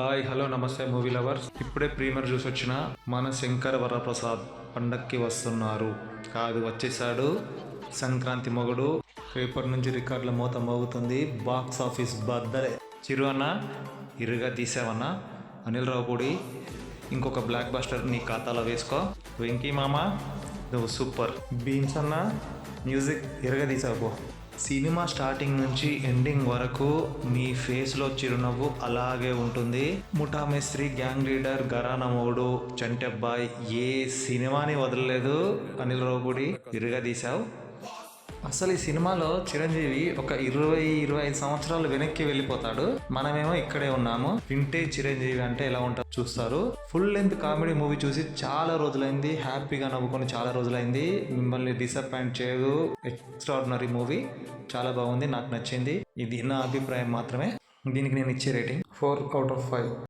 Hi hello నమస్తే movie lovers. ఇప్పుడే premier చూసి వచ్చిన మన శంకర్ వరప్రసాద్ పండక్కి వస్తున్నారు కాదు వచ్చేసాడు. సంక్రాంతి మొగుడు రేపటి నుంచి రికార్డుల మోత మోగుతుంది. Box office బద్దలే. చిరు అన్న ఇరుగా తీసావన్న. అనిల్ రావుపూడి ఇంకొక బ్లాక్ బస్టర్ నీ ఖాతాలో వేసుకో. వెంకీ మామ నువ్వు సూపర్. బీన్స్ అన్న మ్యూజిక్ ఇరగ తీసావు. సినిమా స్టార్టింగ్ నుంచి ఎండింగ్ వరకు నీ ఫేస్లో చిరునవ్వు అలాగే ఉంటుంది. ముఠా మేస్త్రి, గ్యాంగ్ లీడర్, గరానా మొగుడు, చంటబ్బాయ్ ఏ సినిమాని వదలలేదు. అనిల్ రావుపూడి ఇరుగా తీసావు. అసలు ఈ సినిమాలో చిరంజీవి ఒక 20-25 సంవత్సరాలు వెనక్కి వెళ్ళిపోతాడు. మనమేమో ఇక్కడే ఉన్నాము. వింటేజ్ చిరంజీవి అంటే ఎలా ఉంటారో చూస్తారు. ఫుల్ లెంత్ కామెడీ మూవీ చూసి చాలా రోజులైంది. హ్యాపీగా నవ్వుకొని చాలా రోజులైంది. మిమ్మల్ని డిసప్పాయింట్ చేయదు. ఎక్స్ట్రాడినరీ మూవీ, చాలా బాగుంది, నాకు నచ్చింది. ఇది నా అభిప్రాయం మాత్రమే. దీనికి నేను ఇచ్చే రేటింగ్ 4/5.